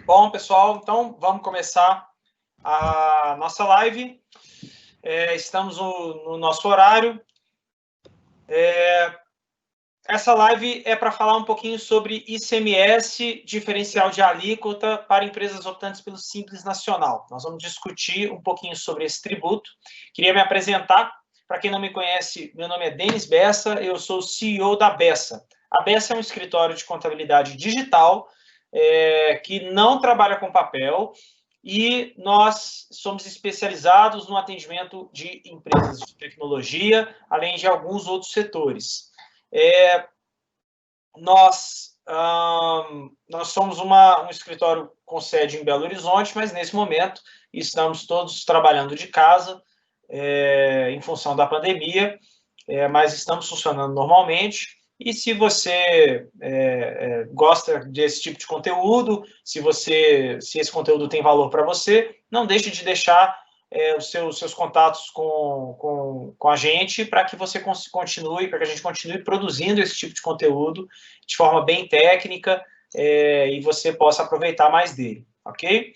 Bom, pessoal, então vamos começar a nossa live. Estamos no nosso horário. Essa live é para falar um pouquinho sobre ICMS, diferencial de alíquota para empresas optantes pelo Simples Nacional. Nós vamos discutir um pouquinho sobre esse tributo. Queria me apresentar. Para quem não me conhece, meu nome é Denis Bessa, eu sou o CEO da Bessa. A Bessa é um escritório de contabilidade digital que não trabalha com papel, e nós somos especializados no atendimento de empresas de tecnologia, além de alguns outros setores. Nós somos um escritório com sede em Belo Horizonte, mas nesse momento estamos todos trabalhando de casa, em função da pandemia, mas estamos funcionando normalmente. E se você gosta desse tipo de conteúdo, se esse conteúdo tem valor para você, não deixe de deixar os seus contatos com a gente para que você continue, para que a gente continue produzindo esse tipo de conteúdo de forma bem técnica e você possa aproveitar mais dele, ok?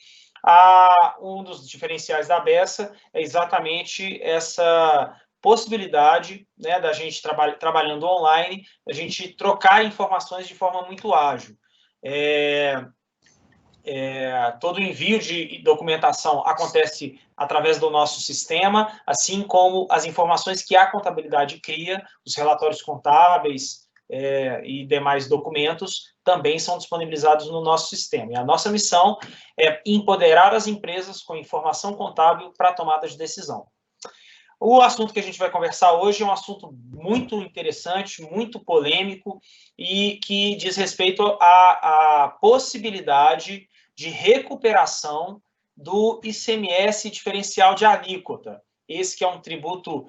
Um dos diferenciais da Bessa é exatamente essa possibilidade, né, da gente trabalhando online, da gente trocar informações de forma muito ágil. Todo envio de documentação acontece através do nosso sistema, assim como as informações que a contabilidade cria, os relatórios contábeis e demais documentos também são disponibilizados no nosso sistema. E a nossa missão é empoderar as empresas com informação contábil para a tomada de decisão. O assunto que a gente vai conversar hoje é um assunto muito interessante, muito polêmico, e que diz respeito à possibilidade de recuperação do ICMS diferencial de alíquota. Esse que é um tributo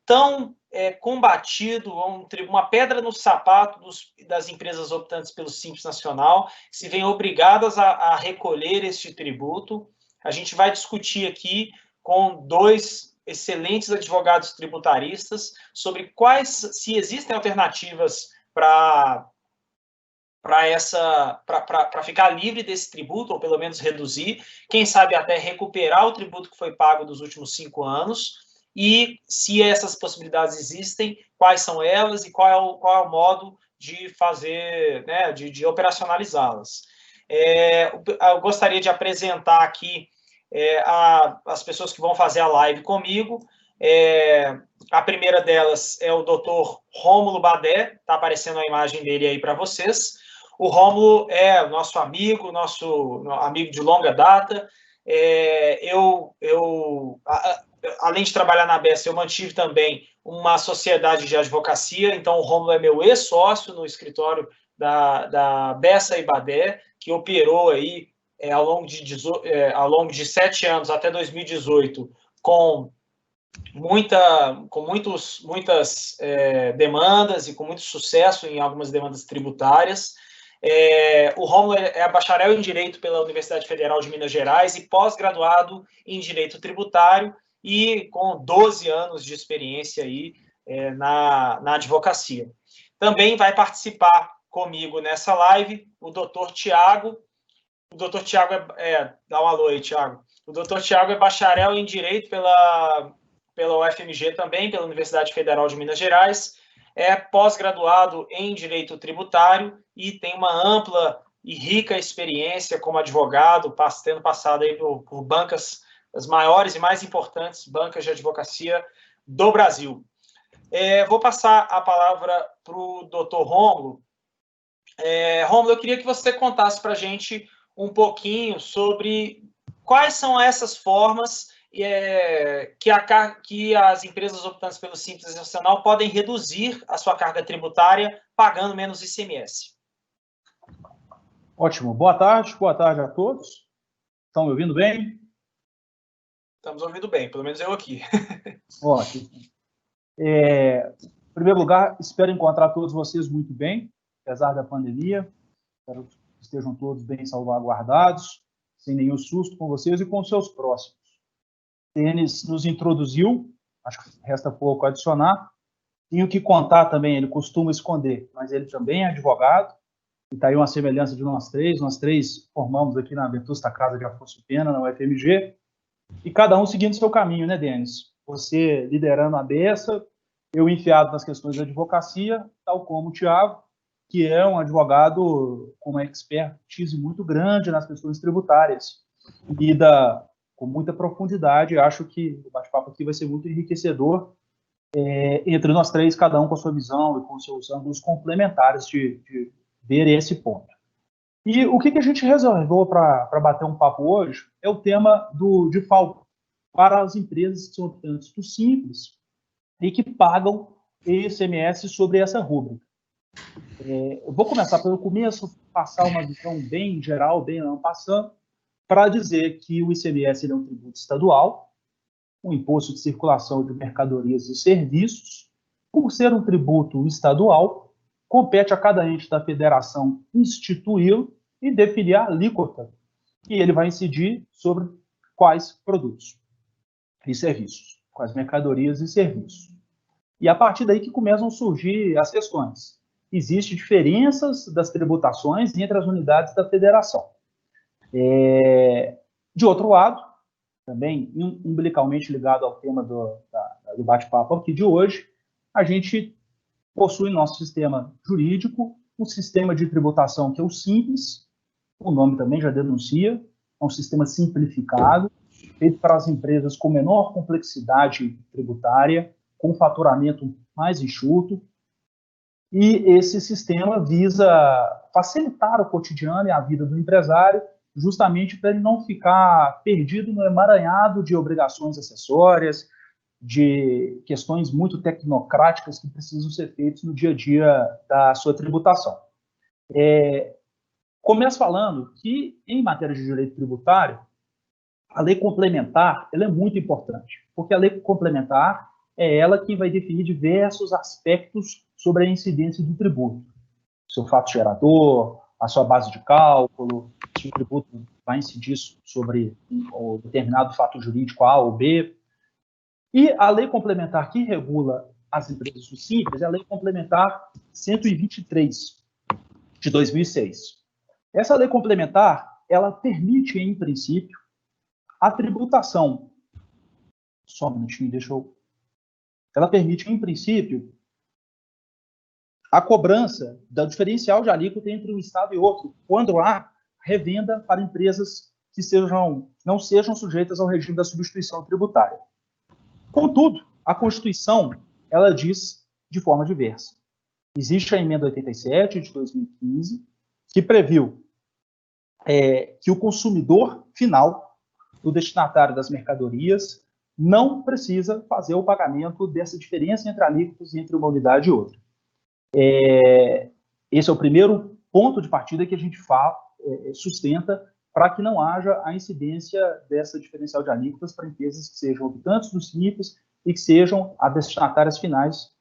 tão combatido, uma pedra no sapato das empresas optantes pelo Simples Nacional, que se veem obrigadas a recolher este tributo. A gente vai discutir aqui com dois excelentes advogados tributaristas sobre se existem alternativas para ficar livre desse tributo, ou pelo menos reduzir, quem sabe até recuperar o tributo que foi pago dos últimos 5 anos, e se essas possibilidades existem, quais são elas e qual é o modo de fazer, né, de operacionalizá-las. Eu gostaria de apresentar aqui as pessoas que vão fazer a live comigo. A primeira delas é o Dr. Rômulo Badé, está aparecendo a imagem dele aí para vocês. O Rômulo é nosso amigo de longa data. Além de trabalhar na Bessa, eu mantive também uma sociedade de advocacia, então o Rômulo é meu ex-sócio no escritório da Bessa e Badé, que operou aí ao longo de 7 anos até 2018 com muitas demandas e com muito sucesso em algumas demandas tributárias. O Rômulo é bacharel em Direito pela Universidade Federal de Minas Gerais e pós-graduado em Direito Tributário e com 12 anos de experiência aí, na advocacia. Também vai participar comigo nessa live o Dr. Tiago. O Dr. Tiago dá um alô aí, Tiago. O Dr. Tiago é bacharel em Direito pela UFMG também, pela Universidade Federal de Minas Gerais, é pós-graduado em Direito Tributário e tem uma ampla e rica experiência como advogado, tendo passado aí por bancas, as maiores e mais importantes bancas de advocacia do Brasil. Vou passar a palavra para o Dr. Rômulo. Rômulo, eu queria que você contasse para a gente um pouquinho sobre quais são essas formas que as empresas optantes pelo Simples Nacional podem reduzir a sua carga tributária pagando menos ICMS. Ótimo. Boa tarde a todos. Estão me ouvindo bem? Estamos ouvindo bem, pelo menos eu aqui. Ótimo. Em primeiro lugar, espero encontrar todos vocês muito bem, apesar da pandemia. Espero que estejam todos bem salvaguardados, sem nenhum susto com vocês e com os seus próximos. Denis nos introduziu, acho que resta pouco adicionar. Tenho que contar também, ele costuma esconder, mas ele também é advogado, está aí uma semelhança de nós três formamos aqui na Vetusta Casa de Afonso Pena, na UFMG, e cada um seguindo seu caminho, né, Denis? Você liderando a dessa, eu enfiado nas questões da advocacia, tal como o Thiago, que é um advogado com uma expertise muito grande nas questões tributárias, lida com muita profundidade. Acho que o bate-papo aqui vai ser muito enriquecedor, entre nós três, cada um com a sua visão e com seus ângulos complementares de ver esse ponto. E o que a gente reservou para bater um papo hoje é o tema de falta para as empresas que são habitantes do Simples e que pagam ICMS sobre essa rúbrica. Eu vou começar pelo começo, passar uma visão bem geral, bem passando, para dizer que o ICMS é um tributo estadual, um imposto de circulação de mercadorias e serviços. Por ser um tributo estadual, compete a cada ente da federação instituí-lo e definir a alíquota que ele vai incidir sobre quais produtos e serviços, quais mercadorias e serviços. E a partir daí que começam a surgir as questões. Existem diferenças das tributações entre as unidades da federação. De outro lado, também umbilicalmente ligado ao tema do bate-papo aqui de hoje, a gente possui no nosso sistema jurídico um sistema de tributação que é o Simples, o nome também já denuncia, é um sistema simplificado, feito para as empresas com menor complexidade tributária, com faturamento mais enxuto, e esse sistema visa facilitar o cotidiano e a vida do empresário, justamente para ele não ficar perdido no emaranhado de obrigações acessórias, de questões muito tecnocráticas que precisam ser feitas no dia a dia da sua tributação. Começo falando que, em matéria de direito tributário, a lei complementar ela é muito importante, porque a lei complementar é ela que vai definir diversos aspectos sobre a incidência do tributo. Seu fato gerador, a sua base de cálculo, se o tributo vai incidir sobre um determinado fato jurídico A ou B. E a lei complementar que regula as empresas do Simples é a Lei Complementar 123, de 2006. Essa lei complementar, ela permite, em princípio, a tributação. Só um minutinho, Ela permite, em princípio, a cobrança da diferencial de alíquota entre um estado e outro, quando há revenda para empresas que não sejam sujeitas ao regime da substituição tributária. Contudo, a Constituição, ela diz de forma diversa. Existe a emenda 87 de 2015, que previu que o consumidor final, o destinatário das mercadorias, não precisa fazer o pagamento dessa diferença entre alíquotas entre uma unidade e outra. Esse é o primeiro ponto de partida que a gente sustenta para que não haja a incidência dessa diferencial de alíquotas para empresas que sejam habitantes do Simples e que sejam as destinatárias finais,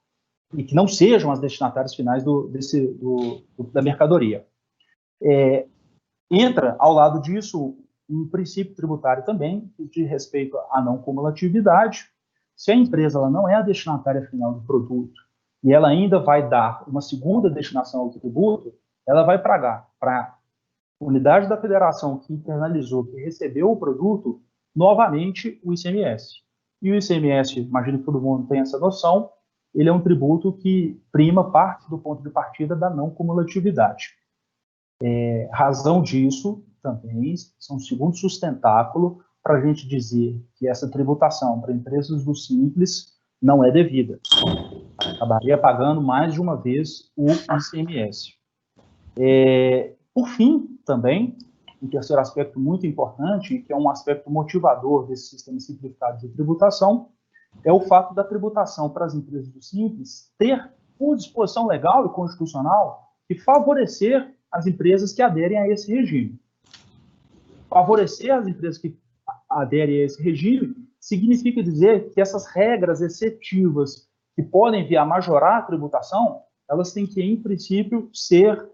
e que não sejam as destinatárias finais da mercadoria. Entra, ao lado disso, um princípio tributário também, que diz respeito à não cumulatividade. Se a empresa ela não é a destinatária final do produto e ela ainda vai dar uma segunda destinação ao tributo, ela vai pagar para a unidade da federação que internalizou, que recebeu o produto, novamente o ICMS. E o ICMS, imagino que todo mundo tem essa noção, ele é um tributo que prima parte do ponto de partida da não cumulatividade. Razão disso também são um segundo sustentáculo para a gente dizer que essa tributação para empresas do Simples não é devida. Acabaria pagando mais de uma vez o ICMS. Por fim, também, um terceiro aspecto muito importante, que é um aspecto motivador desse sistema simplificado de tributação, é o fato da tributação para as empresas do Simples ter uma disposição legal e constitucional que favorecer as empresas que aderem a esse regime. Favorecer as empresas que aderem a esse regime significa dizer que essas regras excetivas que podem vir a majorar a tributação, elas têm que, em princípio, ser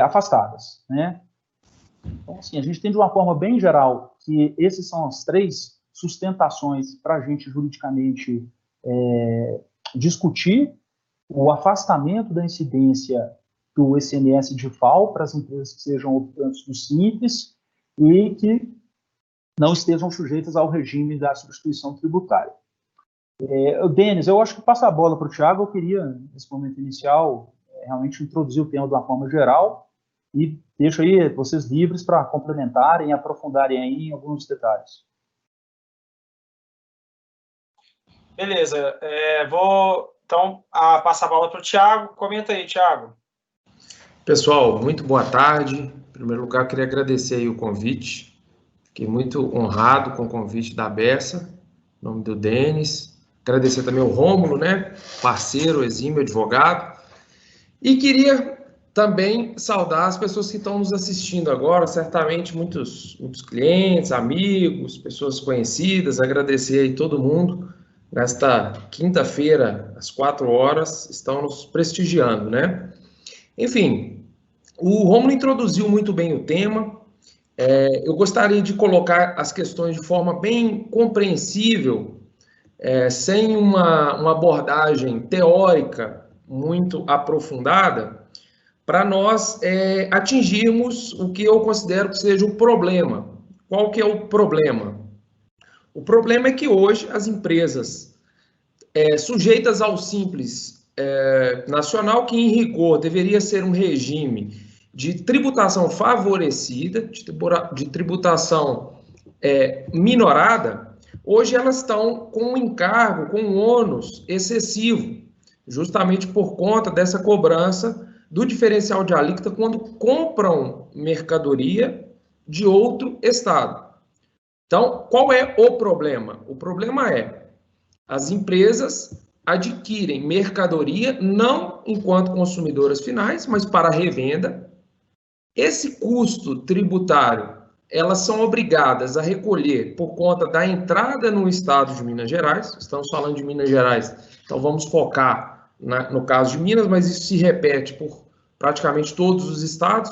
afastadas, né? Então, assim, a gente tem de uma forma bem geral que esses são as três sustentações para a gente juridicamente discutir o afastamento da incidência do ICMS de FAO para as empresas que sejam optantes do Simples e que não estejam sujeitas ao regime da substituição tributária. Denis, eu acho que passa a bola para o Thiago. Eu queria, nesse momento inicial, realmente introduzir o tema de uma forma geral e deixo aí vocês livres para complementarem e aprofundarem aí em alguns detalhes. Beleza, vou então passar a bola para o Thiago. Comenta aí, Thiago. Pessoal, muito boa tarde. Em primeiro lugar, queria agradecer aí o convite. Fiquei muito honrado com o convite da Bessa, em nome do Denis. Agradecer também ao Rômulo, né, parceiro, exímio, advogado. E queria também saudar as pessoas que estão nos assistindo agora, certamente muitos clientes, amigos, pessoas conhecidas. Agradecer aí todo mundo. Nesta quinta-feira, às 4 horas, estão nos prestigiando, né? Enfim, o Rômulo introduziu muito bem o tema. Eu gostaria de colocar as questões de forma bem compreensível, sem uma abordagem teórica muito aprofundada, para nós atingirmos o que eu considero que seja o problema. Qual que é o problema? O problema é que hoje as empresas sujeitas ao Simples Nacional, que em rigor deveria ser um regime de tributação favorecida, de tributação minorada, hoje elas estão com um encargo, com um ônus excessivo, justamente por conta dessa cobrança do diferencial de alíquota quando compram mercadoria de outro estado. Então, qual é o problema? O problema é as empresas adquirem mercadoria não enquanto consumidoras finais, mas para revenda. Esse custo tributário, elas são obrigadas a recolher por conta da entrada no estado de Minas Gerais. Estamos falando de Minas Gerais, então vamos focar no caso de Minas, mas isso se repete por praticamente todos os estados.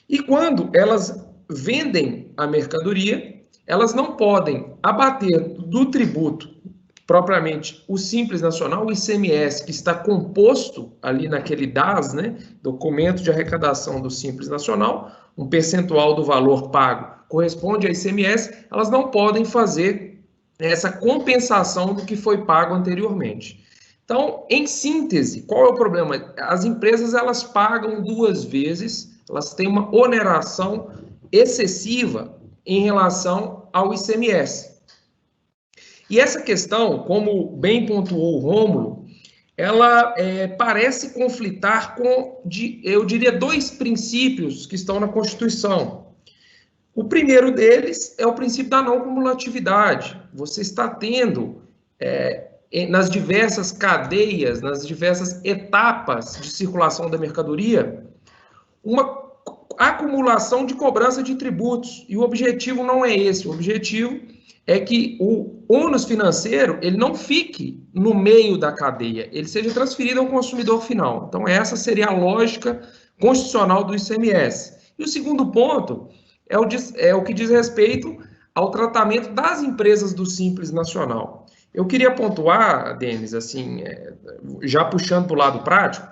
E quando elas vendem a mercadoria, elas não podem abater do tributo propriamente o Simples Nacional, o ICMS, que está composto ali naquele DAS, né, documento de arrecadação do Simples Nacional, um percentual do valor pago corresponde a ICMS, elas não podem fazer essa compensação do que foi pago anteriormente. Então, em síntese, qual é o problema? As empresas, elas pagam 2 vezes, elas têm uma oneração excessiva em relação ao ICMS. E essa questão, como bem pontuou o Rômulo, ela parece conflitar com, eu diria, 2 princípios que estão na Constituição. O primeiro deles é o princípio da não cumulatividade. Você está tendo, nas diversas cadeias, nas diversas etapas de circulação da mercadoria, uma acumulação de cobrança de tributos. E o objetivo não é esse. O objetivo é que o ônus financeiro ele não fique no meio da cadeia, ele seja transferido ao consumidor final. Então, essa seria a lógica constitucional do ICMS. E o segundo ponto é o que diz respeito ao tratamento das empresas do Simples Nacional. Eu queria pontuar, Denis, assim, já puxando para o lado prático,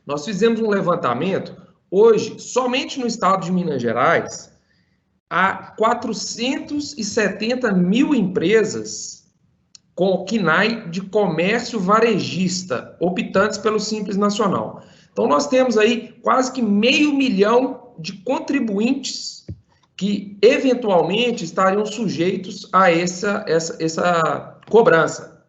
nós fizemos um levantamento. Hoje, somente no estado de Minas Gerais, há 470 mil empresas com KNAI de comércio varejista, optantes pelo Simples Nacional. Então, nós temos aí quase que 500 mil de contribuintes que, eventualmente, estariam sujeitos a essa cobrança.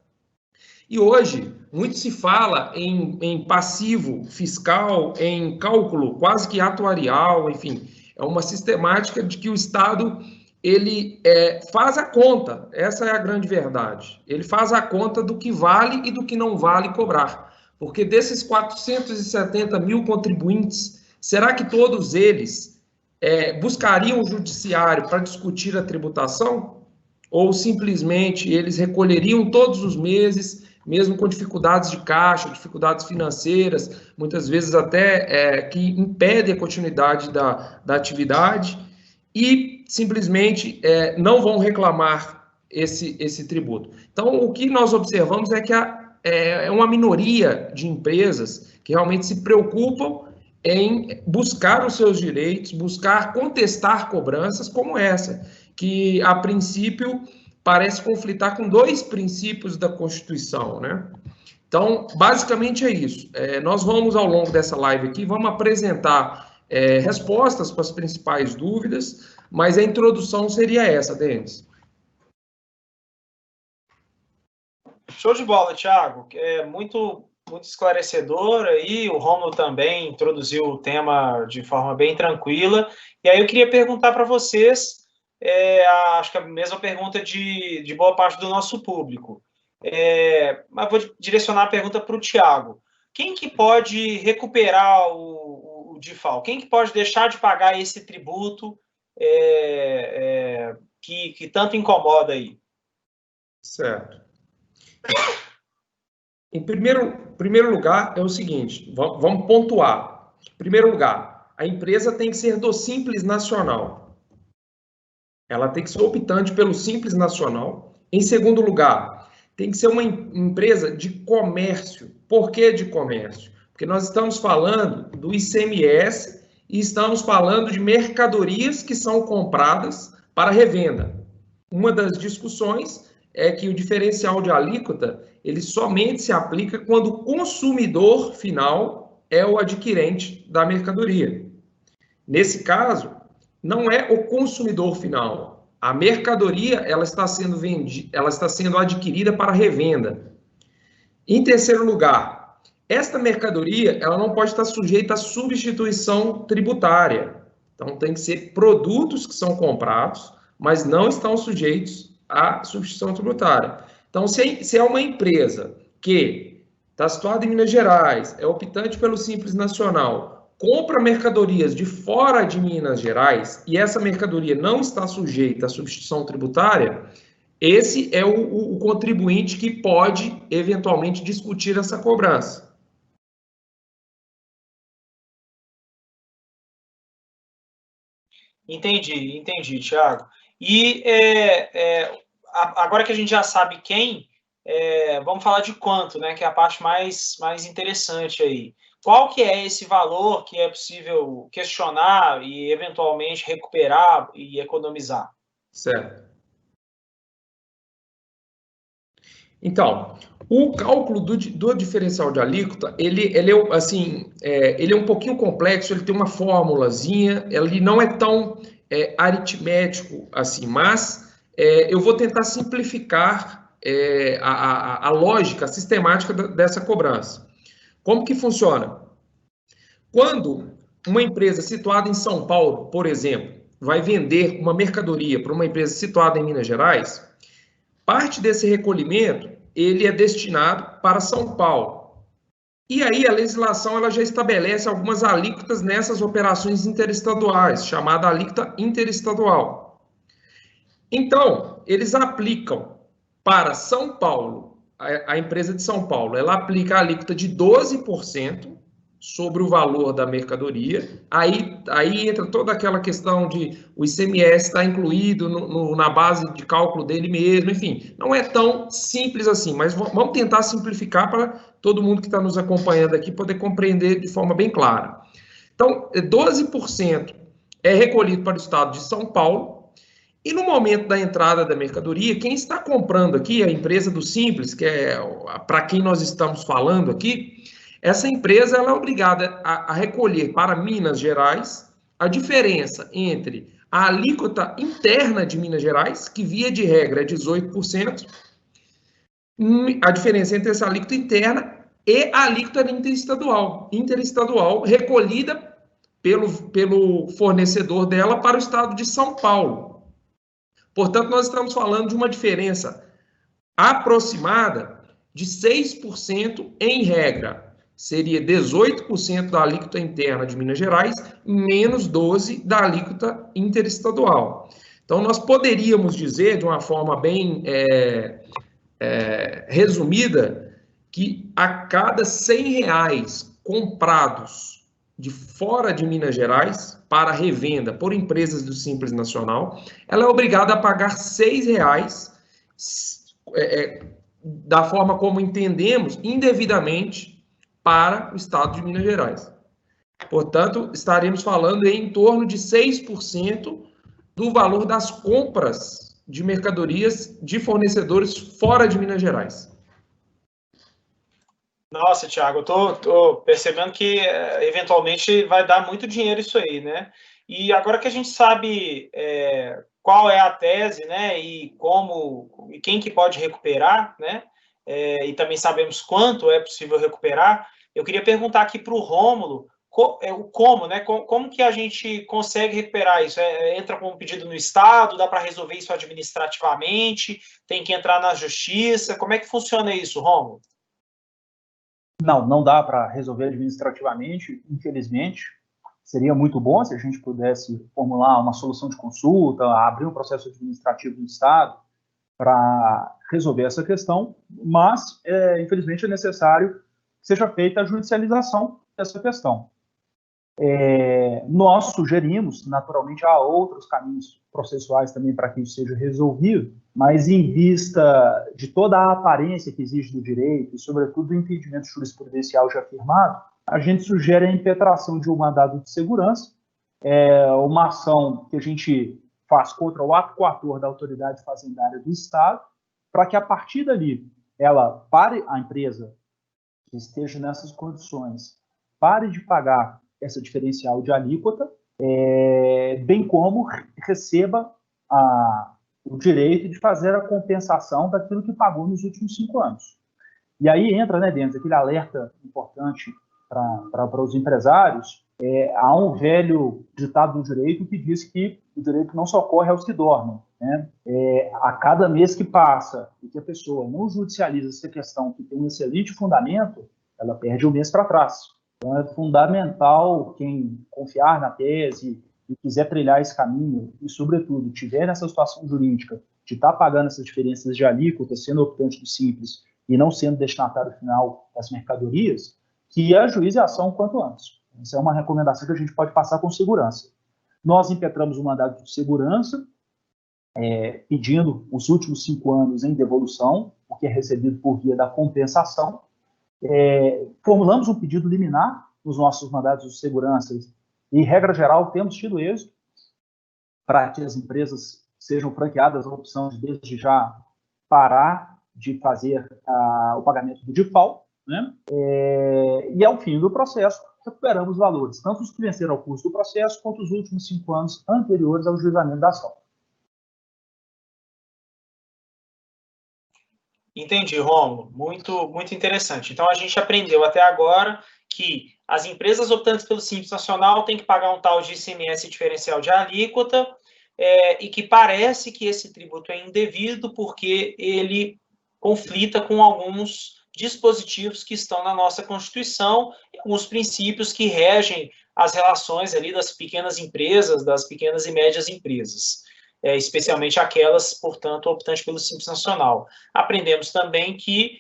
E hoje, muito se fala em passivo fiscal, em cálculo quase que atuarial, enfim, é uma sistemática de que o Estado ele faz a conta, essa é a grande verdade, ele faz a conta do que vale e do que não vale cobrar, porque desses 470 mil contribuintes, será que todos eles buscariam o judiciário para discutir a tributação? Ou simplesmente eles recolheriam todos os meses, mesmo com dificuldades de caixa, dificuldades financeiras, muitas vezes até que impedem a continuidade da atividade, e simplesmente não vão reclamar esse tributo. Então, o que nós observamos é que uma minoria de empresas que realmente se preocupam em buscar os seus direitos, buscar contestar cobranças como essa, que a princípio parece conflitar com 2 princípios da Constituição, né? Então, basicamente é isso. Nós vamos, ao longo dessa live aqui, vamos apresentar respostas para as principais dúvidas, mas a introdução seria essa, Denis. Show de bola, Thiago. Muito esclarecedor aí. O Rômulo também introduziu o tema de forma bem tranquila. E aí eu queria perguntar para vocês, acho que a mesma pergunta de boa parte do nosso público. Mas vou direcionar a pergunta para o Thiago. Quem que pode recuperar o DIFAL? Quem que pode deixar de pagar esse tributo que tanto incomoda aí? Certo. Em primeiro lugar, é o seguinte, vamos pontuar. Em primeiro lugar, a empresa tem que ser do Simples Nacional. Ela tem que ser optante pelo Simples Nacional. Em segundo lugar, tem que ser uma empresa de comércio. Por que de comércio? Porque nós estamos falando do ICMS e estamos falando de mercadorias que são compradas para revenda. Uma das discussões é que o diferencial de alíquota, ele somente se aplica quando o consumidor final é o adquirente da mercadoria. Nesse caso, não é o consumidor final. A mercadoria, ela está sendo adquirida para revenda. Em terceiro lugar, esta mercadoria, ela não pode estar sujeita à substituição tributária. Então, tem que ser produtos que são comprados, mas não estão sujeitos a substituição tributária. Então, se é uma empresa que está situada em Minas Gerais, é optante pelo Simples Nacional, compra mercadorias de fora de Minas Gerais e essa mercadoria não está sujeita à substituição tributária, esse é o contribuinte que pode, eventualmente, discutir essa cobrança. Entendi, Thiago. E agora que a gente já sabe quem, vamos falar de quanto, né? Que é a parte mais interessante aí. Qual que é esse valor que é possível questionar e eventualmente recuperar e economizar? Certo. Então, o cálculo do diferencial de alíquota, ele é um pouquinho complexo, ele tem uma formulazinha, ele não é tão aritmético assim, mas eu vou tentar simplificar a lógica, a sistemática dessa cobrança. Como que funciona? Quando uma empresa situada em São Paulo, por exemplo, vai vender uma mercadoria para uma empresa situada em Minas Gerais, parte desse recolhimento ele é destinado para São Paulo. E aí a legislação ela já estabelece algumas alíquotas nessas operações interestaduais, chamada alíquota interestadual. Então, eles aplicam para São Paulo, a empresa de São Paulo, ela aplica a alíquota de 12% sobre o valor da mercadoria, aí entra toda aquela questão de o ICMS está incluído na base de cálculo dele mesmo, enfim, não é tão simples assim, mas vamos tentar simplificar para todo mundo que está nos acompanhando aqui poder compreender de forma bem clara. Então, 12% é recolhido para o estado de São Paulo, e no momento da entrada da mercadoria, quem está comprando aqui, a empresa do Simples, que é para quem nós estamos falando aqui, essa empresa ela é obrigada a recolher para Minas Gerais a diferença entre a alíquota interna de Minas Gerais, que via de regra é 18%, a diferença entre essa alíquota interna e a alíquota interestadual recolhida pelo fornecedor dela para o estado de São Paulo. Portanto, nós estamos falando de uma diferença aproximada de 6% em regra. Seria 18% da alíquota interna de Minas Gerais, menos 12% da alíquota interestadual. Então, nós poderíamos dizer, de uma forma bem resumida, que a cada R$100 comprados de fora de Minas Gerais para revenda por empresas do Simples Nacional, ela é obrigada a pagar R$6 da forma como entendemos, indevidamente para o Estado de Minas Gerais. Portanto, estaremos falando em torno de 6% do valor das compras de mercadorias de fornecedores fora de Minas Gerais. Nossa, Thiago, eu tô percebendo que eventualmente vai dar muito dinheiro isso aí, né? E agora que a gente sabe qual é a tese, né, e como e quem que pode recuperar, né, e também sabemos quanto é possível recuperar, eu queria perguntar aqui para o Rômulo como, né, como que a gente consegue recuperar isso? Entra com um pedido no Estado, dá para resolver isso administrativamente, tem que entrar na Justiça, como é que funciona isso, Rômulo? Não dá para resolver administrativamente, infelizmente. Seria muito bom se a gente pudesse formular uma solução de consulta, abrir um processo administrativo no Estado para resolver essa questão, mas, infelizmente, é necessário que seja feita a judicialização dessa questão. Nós sugerimos, naturalmente, há outros caminhos processuais também para que isso seja resolvido, mas em vista de toda a aparência que existe do direito e, sobretudo, do entendimento jurisprudencial já afirmado, a gente sugere a impetração de um mandado de segurança, uma ação que a gente faz contra o ato coator da autoridade fazendária do Estado, para que, a partir dali, ela pare, a empresa que esteja nessas condições, pare de pagar essa diferencial de alíquota, bem como receba o direito de fazer a compensação daquilo que pagou nos últimos 5 anos. E aí entra, né, dentro aquele alerta importante para os empresários. Há um velho ditado do direito que diz que o direito não socorre aos que dormem, né? A cada mês que passa e que a pessoa não judicializa essa questão, que tem um excelente fundamento, ela perde o mês para trás. Então, é fundamental quem confiar na tese e quiser trilhar esse caminho e, sobretudo, tiver nessa situação jurídica de estar pagando essas diferenças de alíquota, sendo optante do Simples e não sendo destinatário final das mercadorias, que ajuize a ação quanto antes. Essa é uma recomendação que a gente pode passar com segurança. Nós impetramos um mandado de segurança, pedindo os últimos 5 anos em devolução, o que é recebido por via da compensação. Formulamos um pedido liminar nos nossos mandados de segurança e, regra geral, temos tido êxito para que as empresas sejam franqueadas a opção de, desde já, parar de fazer o pagamento do default, né? E, ao fim do processo, recuperamos valores, tanto os que venceram ao curso do processo, quanto os últimos 5 anos anteriores ao juizamento da ação. Entendi, Rômulo. Muito, muito interessante. Então, a gente aprendeu até agora que as empresas optantes pelo Simples Nacional têm que pagar um tal de ICMS diferencial de alíquota, e que parece que esse tributo é indevido porque ele conflita com alguns dispositivos que estão na nossa Constituição, alguns princípios que regem as relações ali das pequenas empresas, das pequenas e médias empresas. Especialmente aquelas, portanto, optantes pelo Simples Nacional. Aprendemos também que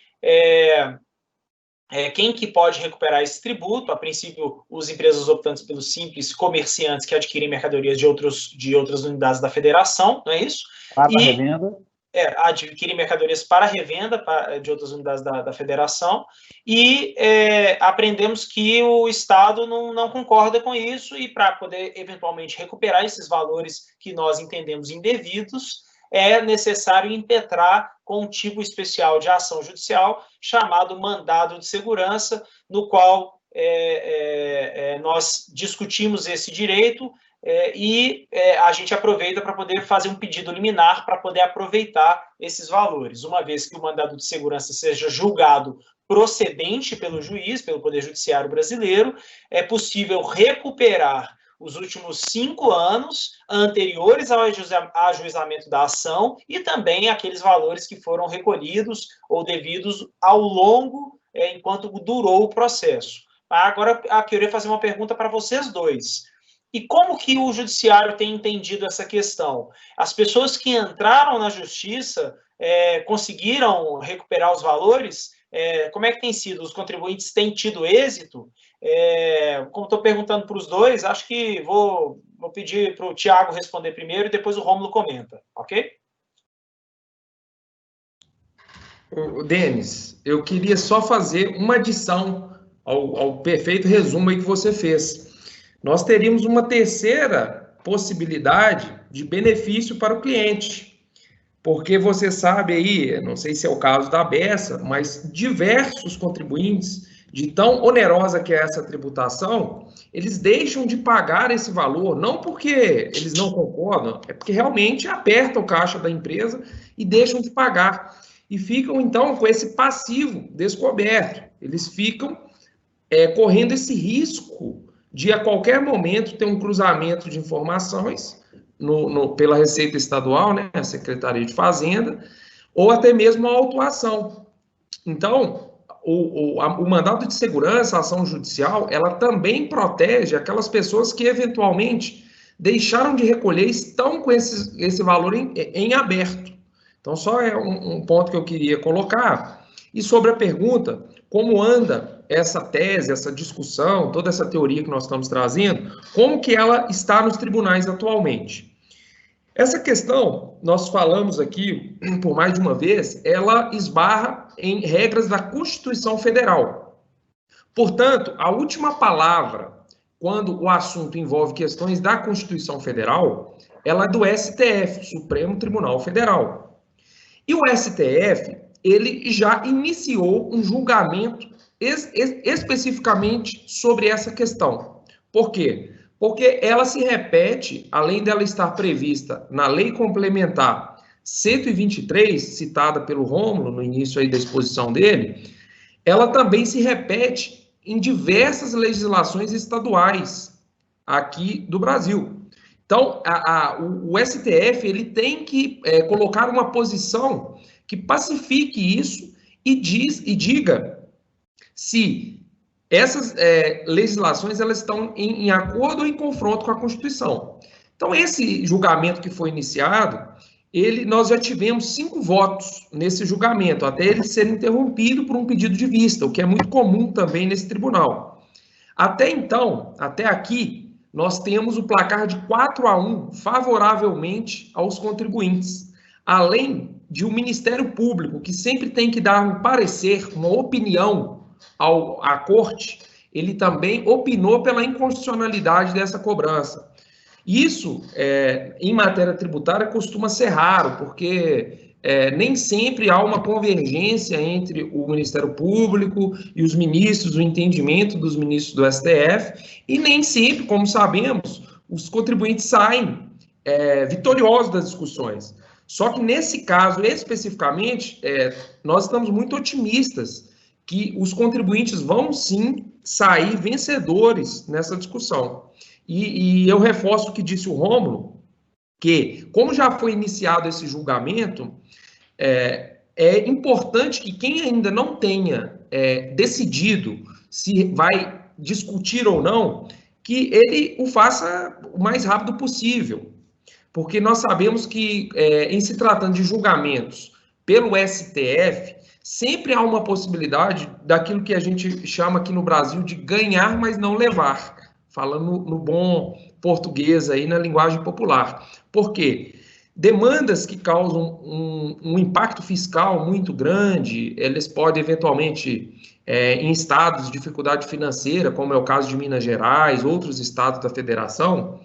quem que pode recuperar esse tributo, a princípio, as empresas optantes pelo Simples, comerciantes que adquirem mercadorias de outras unidades da federação, não é isso? Para revenda. Adquirem mercadorias para revenda de outras unidades da federação, e aprendemos que o Estado não concorda com isso, e para poder eventualmente recuperar esses valores que nós entendemos indevidos, é necessário impetrar com um tipo especial de ação judicial chamado mandado de segurança, no qual nós discutimos esse direito, e a gente aproveita para poder fazer um pedido liminar para poder aproveitar esses valores. Uma vez que o mandado de segurança seja julgado procedente pelo juiz, pelo Poder Judiciário brasileiro, é possível recuperar os últimos 5 anos anteriores ao ajuizamento da ação e também aqueles valores que foram recolhidos ou devidos ao longo, enquanto durou o processo. Agora, eu queria fazer uma pergunta para vocês dois. E como que o judiciário tem entendido essa questão? As pessoas que entraram na justiça conseguiram recuperar os valores? Como é que tem sido? Os contribuintes têm tido êxito? Como estou perguntando para os dois, acho que vou pedir para o Thiago responder primeiro e depois o Rômulo comenta, ok? Denis, eu queria só fazer uma adição ao perfeito resumo aí que você fez. Nós teríamos uma terceira possibilidade de benefício para o cliente, porque você sabe aí, não sei se é o caso da Bessa, mas diversos contribuintes, de tão onerosa que é essa tributação, eles deixam de pagar esse valor, não porque eles não concordam, é porque realmente aperta o caixa da empresa e deixam de pagar. E ficam, então, com esse passivo descoberto. Eles ficam correndo esse risco de, a qualquer momento, ter um cruzamento de informações pela Receita Estadual, né, a Secretaria de Fazenda, ou até mesmo a autuação. Então, o mandado de segurança, a ação judicial, ela também protege aquelas pessoas que, eventualmente, deixaram de recolher e estão com esse valor em aberto. Então, só é um ponto que eu queria colocar. E sobre a pergunta, como anda essa tese, essa discussão, toda essa teoria que nós estamos trazendo, como que ela está nos tribunais atualmente? Essa questão, nós falamos aqui por mais de uma vez, ela esbarra em regras da Constituição Federal. Portanto, a última palavra, quando o assunto envolve questões da Constituição Federal, ela é do STF, Supremo Tribunal Federal. E o STF, ele já iniciou um julgamento especificamente sobre essa questão. Por quê? Porque ela se repete, além dela estar prevista na Lei Complementar 123, citada pelo Rômulo no início aí da exposição dele, ela também se repete em diversas legislações estaduais aqui do Brasil. Então, o STF ele tem que colocar uma posição que pacifique isso e diga se essas legislações elas estão em acordo ou em confronto com a Constituição. Então, esse julgamento que foi iniciado, nós já tivemos 5 votos nesse julgamento, até ele ser interrompido por um pedido de vista, o que é muito comum também nesse tribunal. Até então, até aqui, nós temos o placar de 4-1 favoravelmente aos contribuintes, além de um Ministério Público, que sempre tem que dar um parecer, uma opinião à Corte, ele também opinou pela inconstitucionalidade dessa cobrança. Isso, em matéria tributária, costuma ser raro, porque nem sempre há uma convergência entre o Ministério Público e os ministros, o entendimento dos ministros do STF, e nem sempre, como sabemos, os contribuintes saem vitoriosos das discussões. Só que nesse caso, especificamente, nós estamos muito otimistas que os contribuintes vão, sim, sair vencedores nessa discussão. E eu reforço o que disse o Rômulo, que, como já foi iniciado esse julgamento, é importante que quem ainda não tenha decidido se vai discutir ou não, que ele o faça o mais rápido possível. Porque nós sabemos que, em se tratando de julgamentos pelo STF, sempre há uma possibilidade daquilo que a gente chama aqui no Brasil de ganhar, mas não levar, falando no bom português aí, na linguagem popular. Por quê? Demandas que causam um impacto fiscal muito grande, eles podem eventualmente, em estados de dificuldade financeira, como é o caso de Minas Gerais, outros estados da federação,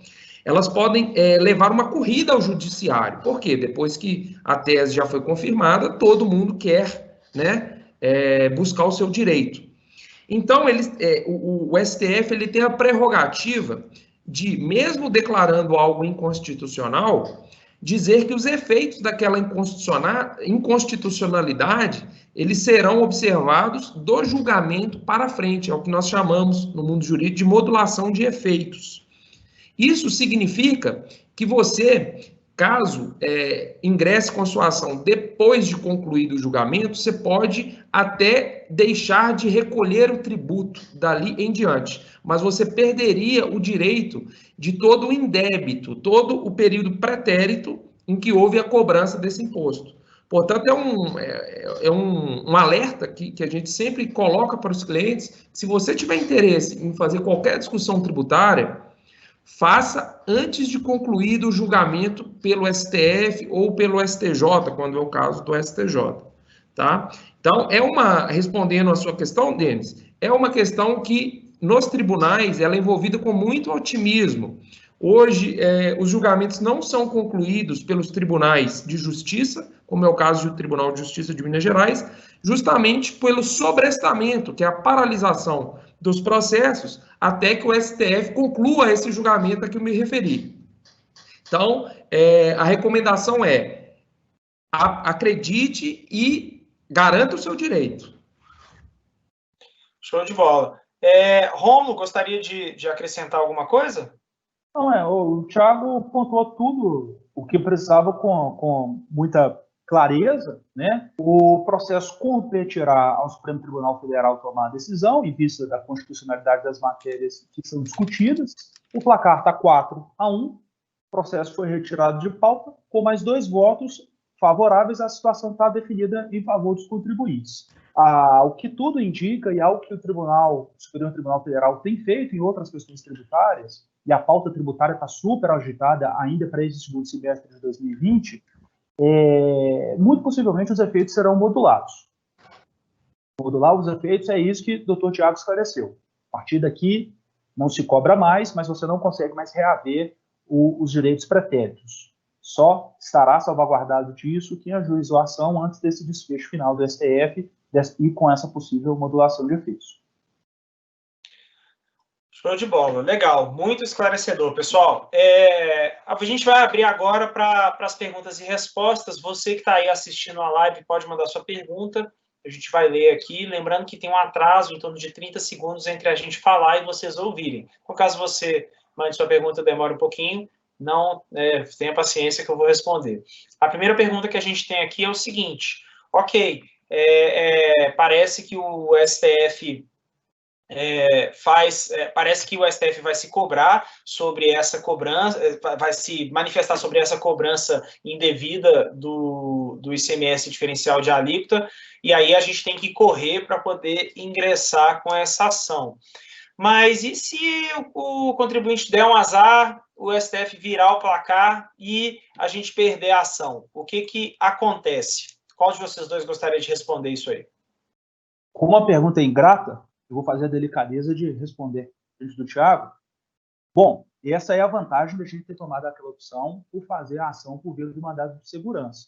elas podem levar uma corrida ao judiciário. Por quê? Depois que a tese já foi confirmada, todo mundo quer, né, buscar o seu direito. Então, o STF ele tem a prerrogativa de, mesmo declarando algo inconstitucional, dizer que os efeitos daquela inconstitucionalidade eles serão observados do julgamento para frente, é o que nós chamamos, no mundo jurídico, de modulação de efeitos. Isso significa que você, caso ingresse com a sua ação depois de concluído o julgamento, você pode até deixar de recolher o tributo dali em diante, mas você perderia o direito de todo o indébito, todo o período pretérito em que houve a cobrança desse imposto. Portanto, é um alerta que a gente sempre coloca para os clientes. Se você tiver interesse em fazer qualquer discussão tributária, faça antes de concluído o julgamento pelo STF ou pelo STJ, quando é o caso do STJ. tá? Então, respondendo a sua questão, Denis, é uma questão que, nos tribunais, ela é envolvida com muito otimismo. Hoje, os julgamentos não são concluídos pelos tribunais de justiça, como é o caso do Tribunal de Justiça de Minas Gerais, justamente pelo sobrestamento, que é a paralisação dos processos, até que o STF conclua esse julgamento a que eu me referi. Então, a recomendação é: acredite e garanta o seu direito. Show de bola. Rômulo, gostaria de acrescentar alguma coisa? Não, o Thiago pontuou tudo o que precisava com muita clareza, né? O processo competirá ao Supremo Tribunal Federal tomar a decisão em vista da constitucionalidade das matérias que são discutidas. O placar está 4-1, o processo foi retirado de pauta, com mais 2 votos favoráveis, a situação está definida em favor dos contribuintes. O que tudo indica, e algo que o Superior Tribunal Federal tem feito em outras questões tributárias, e a pauta tributária está super agitada ainda para esse segundo semestre de 2020, muito possivelmente os efeitos serão modulados. Modular os efeitos é isso que o Dr. Tiago esclareceu. A partir daqui, não se cobra mais, mas você não consegue mais reaver os direitos pretéritos. Só estará salvaguardado disso quem ajuizou a ação antes desse desfecho final do STF e com essa possível modulação de efeitos. Show de bola, legal, muito esclarecedor, pessoal. A gente vai abrir agora para as perguntas e respostas. Você que está aí assistindo a live pode mandar sua pergunta, a gente vai ler aqui, lembrando que tem um atraso em torno de 30 segundos entre a gente falar e vocês ouvirem. Então, caso você mande sua pergunta, demore um pouquinho, não tenha paciência que eu vou responder. A primeira pergunta que a gente tem aqui é o seguinte: ok, parece que o STF parece que o STF vai se cobrar sobre essa cobrança, vai se manifestar sobre essa cobrança indevida do ICMS diferencial de alíquota, e aí a gente tem que correr para poder ingressar com essa ação. Mas e se o contribuinte der um azar, o STF virar o placar e a gente perder a ação? O que acontece? Qual de vocês dois gostaria de responder isso aí? Como uma pergunta ingrata, eu vou fazer a delicadeza de responder antes do Thiago. Bom, essa é a vantagem da gente ter tomado aquela opção por fazer a ação por via do mandado de segurança.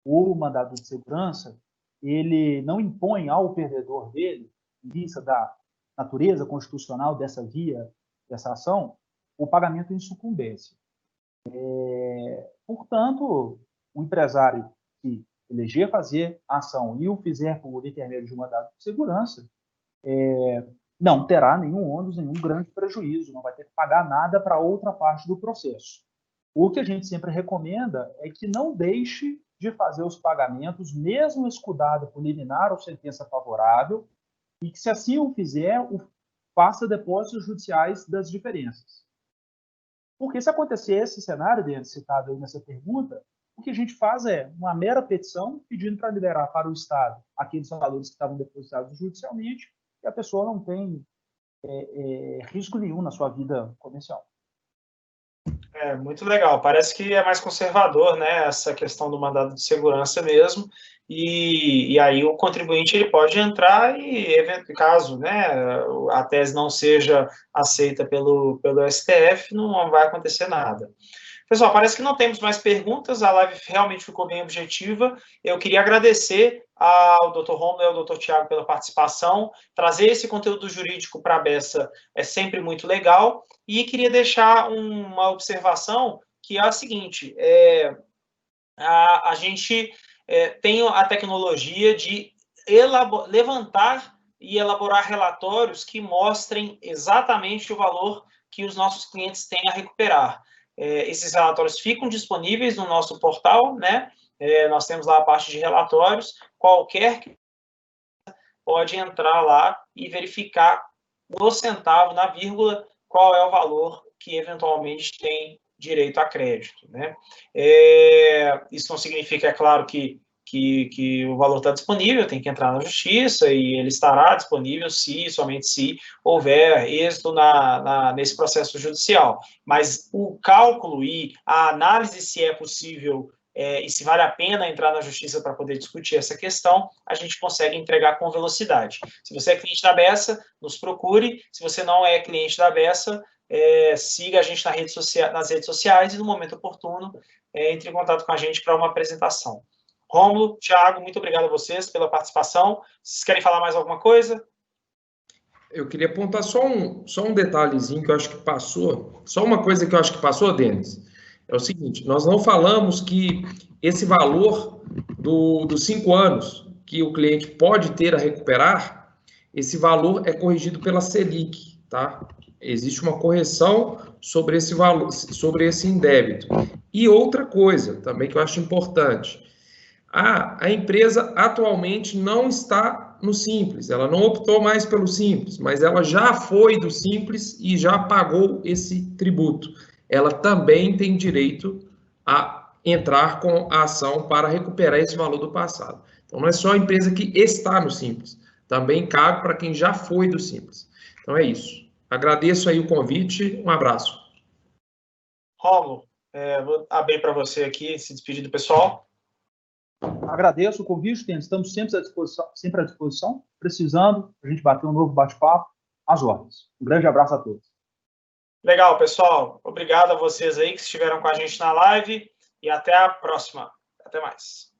O mandado de segurança, ele não impõe ao perdedor dele, em vista da natureza constitucional dessa via, dessa ação, o pagamento em sucumbência. Portanto, o empresário que eleger fazer a ação e o fizer por intermédio de um mandado de segurança, não terá nenhum ônus, nenhum grande prejuízo, não vai ter que pagar nada para outra parte do processo. O que a gente sempre recomenda é que não deixe de fazer os pagamentos, mesmo escudado por liminar ou sentença favorável, e que, se assim o fizer, faça depósitos judiciais das diferenças. Porque se acontecer esse cenário, Denis, citado aí nessa pergunta, o que a gente faz é uma mera petição pedindo para liberar para o Estado aqueles valores que estavam depositados judicialmente, e a pessoa não tem risco nenhum na sua vida comercial. Muito legal. Parece que é mais conservador, né, essa questão do mandado de segurança mesmo, e aí o contribuinte ele pode entrar e, caso, né, a tese não seja aceita pelo STF, não vai acontecer nada. Pessoal, parece que não temos mais perguntas, a live realmente ficou bem objetiva. Eu queria agradecer ao Dr. Rômulo e ao Dr. Tiago pela participação. Trazer esse conteúdo jurídico para a Bessa é sempre muito legal. E queria deixar uma observação, que é a seguinte: a gente tem a tecnologia de levantar e elaborar relatórios que mostrem exatamente o valor que os nossos clientes têm a recuperar. Esses relatórios ficam disponíveis no nosso portal, né? Nós temos lá a parte de relatórios, qualquer que pode entrar lá e verificar no centavo, na vírgula, qual é o valor que eventualmente tem direito a crédito, né? Isso não significa, é claro, que o valor está disponível, tem que entrar na justiça e ele estará disponível somente se houver êxito nesse processo judicial. Mas o cálculo e a análise se é possível e se vale a pena entrar na justiça para poder discutir essa questão, a gente consegue entregar com velocidade. Se você é cliente da Bessa, nos procure. Se você não é cliente da Bessa, siga a gente nas redes sociais e, no momento oportuno, entre em contato com a gente para uma apresentação. Rômulo, Thiago, muito obrigado a vocês pela participação. Vocês querem falar mais alguma coisa? Eu queria apontar só um detalhezinho que eu acho que passou, só uma coisa que eu acho que passou, Denis. É o seguinte, nós não falamos que esse valor dos 5 anos que o cliente pode ter a recuperar, esse valor é corrigido pela Selic, tá? Existe uma correção sobre esse valor, sobre esse indébito. E outra coisa também que eu acho importante, a empresa atualmente não está no Simples, ela não optou mais pelo Simples, mas ela já foi do Simples e já pagou esse tributo. Ela também tem direito a entrar com a ação para recuperar esse valor do passado. Então, não é só a empresa que está no Simples, também cabe para quem já foi do Simples. Então, é isso. Agradeço aí o convite, um abraço. Rômulo, vou abrir para você aqui, se despedir do pessoal. Agradeço o convite, estamos sempre à disposição, precisando, a gente bater um novo bate-papo, às ordens. Um grande abraço a todos. Legal, pessoal. Obrigado a vocês aí que estiveram com a gente na live e até a próxima. Até mais.